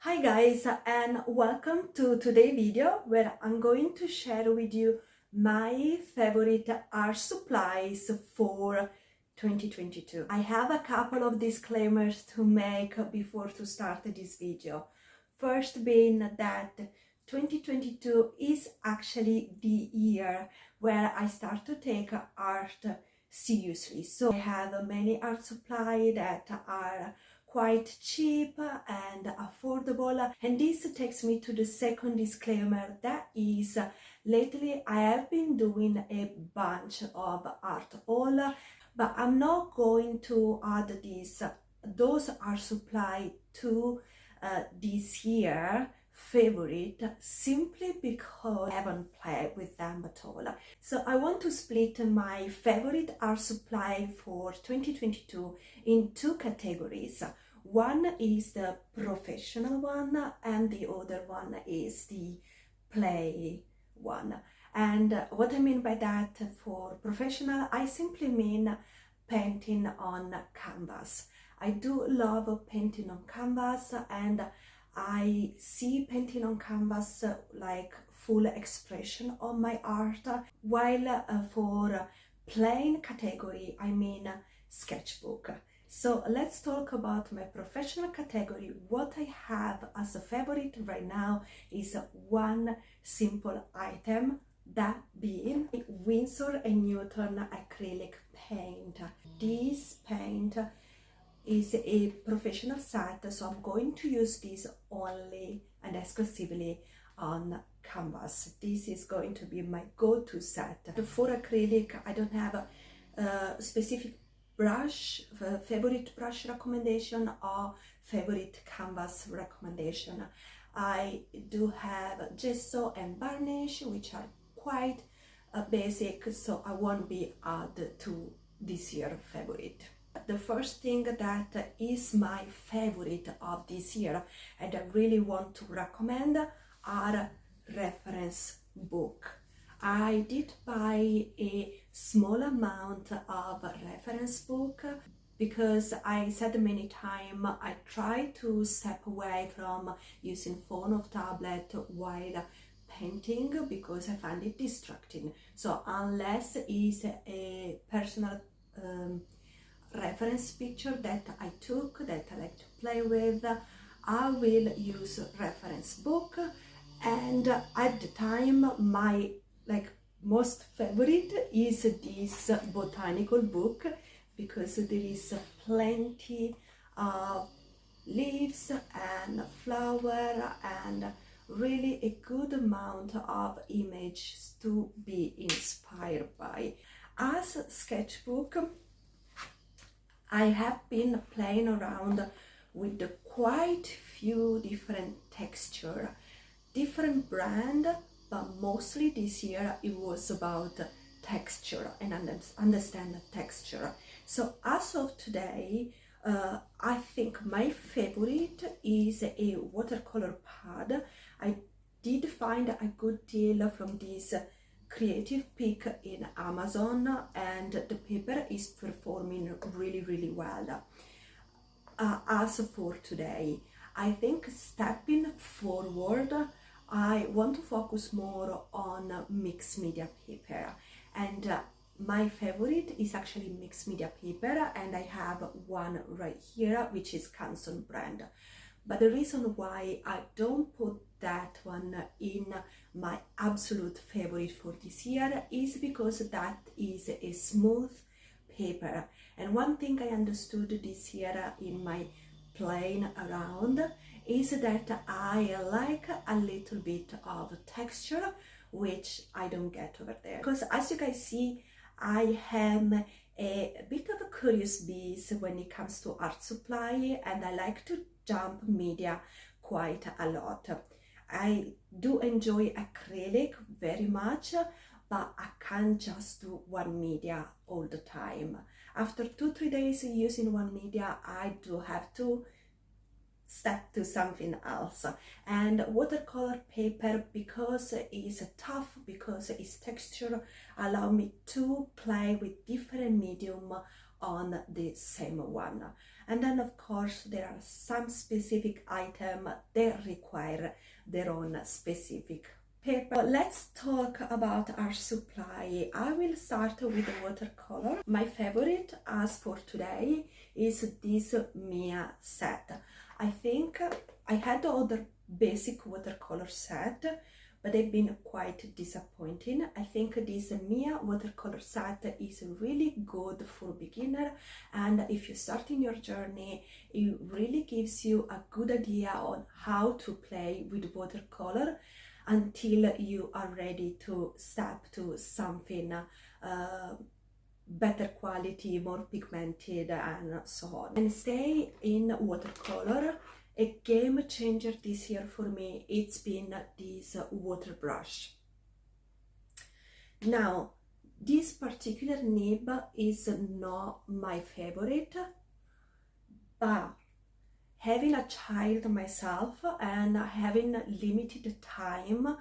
Hi guys, and welcome to today's video where I'm going to share with you my favorite art supplies for 2022. I have a couple of disclaimers to make before to start this video. First being that 2022 is actually the year where I start to take art seriously. So I have many art supplies that are quite cheap and affordable, and this takes me to the second disclaimer, that is lately I have been doing a bunch of art haul, but I'm not going to add those art supply to this year favorite simply because I haven't played with them at all. So I want to split my favorite art supply for 2022 in two categories. One is the professional one and the other one is the play one. And what I mean by that, for professional, I simply mean painting on canvas. I do love painting on canvas, and I see painting on canvas like full expression of my art, while for plain category I mean sketchbook. So let's talk about my professional category. What I have as a favorite right now is one simple item, that being Winsor and Newton acrylic paint. This paint is a professional set, so I'm going to use this only and exclusively on canvas. This is going to be my go-to set. For acrylic, I don't have a specific brush, favorite brush recommendation or favorite canvas recommendation. I do have gesso and varnish, which are quite basic, so I won't be added to this year favorite. The first thing that is my favorite of this year and I really want to recommend are reference book. I did buy a small amount of reference book because I said many times I try to step away from using phone or tablet while painting because I find it distracting. So unless it's a personal reference picture that I took that I like to play with, I will use reference book. And at the time my most favorite is this botanical book because there is plenty of leaves and flower and really a good amount of images to be inspired by. As sketchbook, I have been playing around with quite few different texture, different brand, but mostly this year it was about texture and understand the texture. So as of today, I think my favorite is a watercolor pad. I did find a good deal from this creative pick in Amazon, and the paper is performing really well. As for today, I think stepping forward, I want to focus more on mixed media paper, and my favorite is actually mixed media paper, and I have one right here which is Canson brand. But the reason why I don't put that one in my absolute favorite for this year is because that is a smooth paper. And one thing I understood this year in my playing around is that I like a little bit of texture, which I don't get over there. Because as you guys see, I am a bit of a curious beast when it comes to art supply, and I like to jump media quite a lot. I do enjoy acrylic very much, but I can't just do one media all the time. After 2-3 days using one media, I do have to step to something else. And watercolor paper, because it's tough, because its texture allow me to play with different medium on the same one. And then of course there are some specific items that require their own specific paper. Let's talk about our supply. I will start with the watercolor. My favorite as for today is this Miya set. I think I had the other basic watercolor set, but they've been quite disappointing. I think this Miya watercolor set is really good for beginner, and if you start in your journey, it really gives you a good idea on how to play with watercolor until you are ready to step to something better quality, more pigmented, and so on. And stay in watercolor. A game changer this year for me, it's been this water brush. Now, this particular nib is not my favorite, but having a child myself and having limited time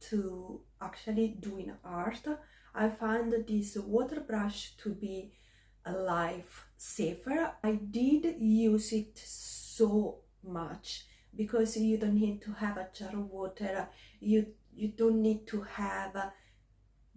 to actually doing art, I found this water brush to be a lifesaver. I did use it so much because you don't need to have a jar of water, you don't need to have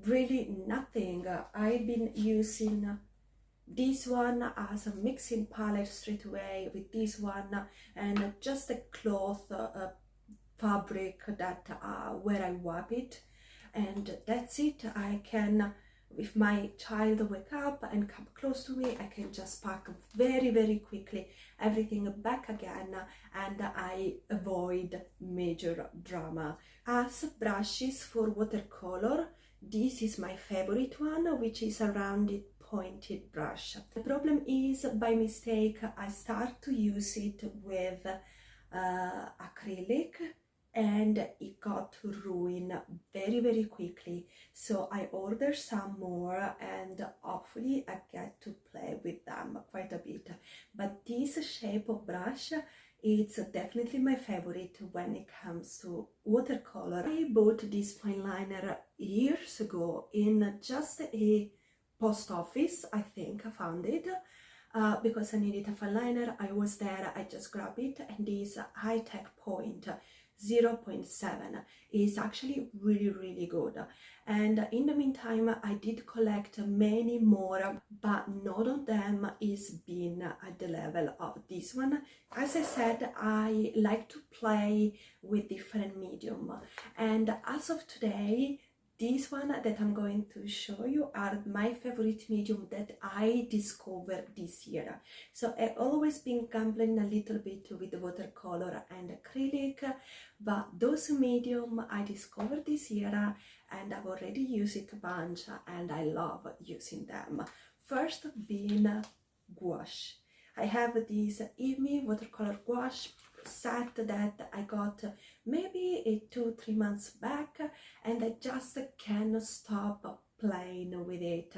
really nothing. I've been using this one as a mixing palette straight away with this one, and just a cloth fabric that where I wipe it, and that's it. I can, if my child wake up and come close to me, I can just pack very quickly everything back again, and I avoid major drama. As brushes for watercolor, this is my favorite one, which is a rounded pointed brush. The problem is, by mistake, I start to use it with acrylic, and it got ruined very quickly, so I ordered some more, and hopefully I get to play with them quite a bit. But this shape of brush, it's definitely my favorite when it comes to watercolor. I bought this fine liner years ago in just a post office, I think I found it, because I needed a fine liner. I was there, I just grabbed it, and this high tech point 0.7 is actually really good. And in the meantime, I did collect many more, but none of them is been at the level of this one. As I said, I like to play with different medium, and as of today, this one that I'm going to show you are my favorite medium that I discovered this year. So I've always been gambling a little bit with watercolor and acrylic, but those medium I discovered this year, and I've already used it a bunch, and I love using them. First being gouache. I have this HIMI watercolor gouache set that I got maybe 2-3 months back, and I just can't stop playing with it.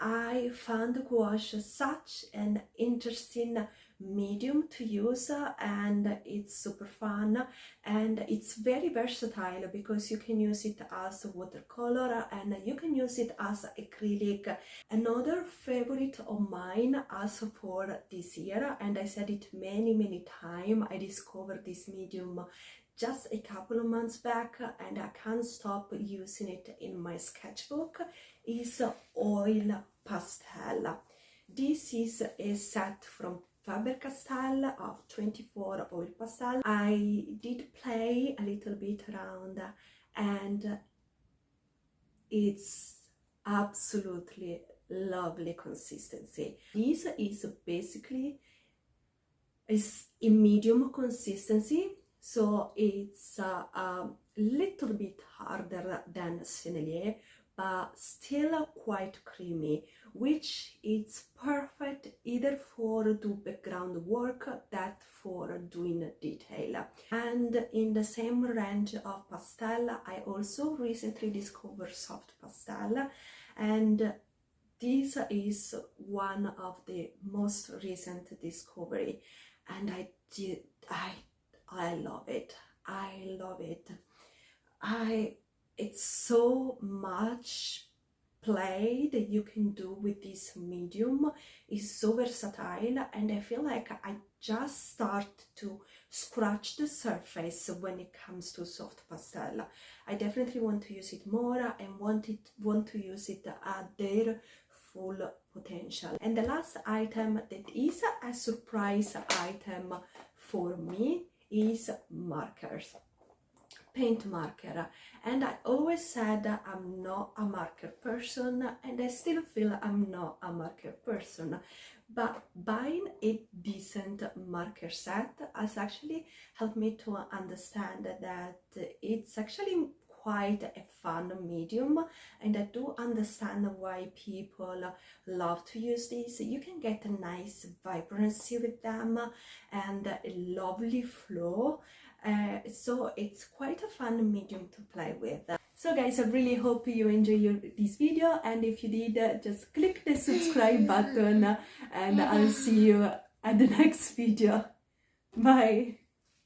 I found gouache such an interesting medium to use, and it's super fun, and it's very versatile because you can use it as watercolor and you can use it as acrylic. Another favorite of mine as for this year, and I said it many times, I discovered this medium just a couple of months back, and I can't stop using it in my sketchbook, is oil pastel. This is a set from Faber-Castell of 24 oil pastel. I did play a little bit around, and it's absolutely lovely consistency. This is basically is a medium consistency, so it's a little bit harder than Sennelier, but still quite creamy, which is perfect either for do background work that for doing detail. And in the same range of pastel, I also recently discovered soft pastel, and this is one of the most recent discovery, and I love it. I love it. It's so much play that you can do with this medium is so versatile, and I feel like I just start to scratch the surface when it comes to soft pastel. I definitely want to use it more and want to use it at their full potential. And the last item that is a surprise item for me is markers. Paint marker. And I always said I'm not a marker person, and I still feel I'm not a marker person, but buying a decent marker set has actually helped me to understand that it's actually quite a fun medium, and I do understand why people love to use this. You can get a nice vibrancy with them and a lovely flow. So it's quite a fun medium to play with. So guys, I really hope you enjoyed this video, and if you did, just click the subscribe button, and I'll see you at the next video. Bye!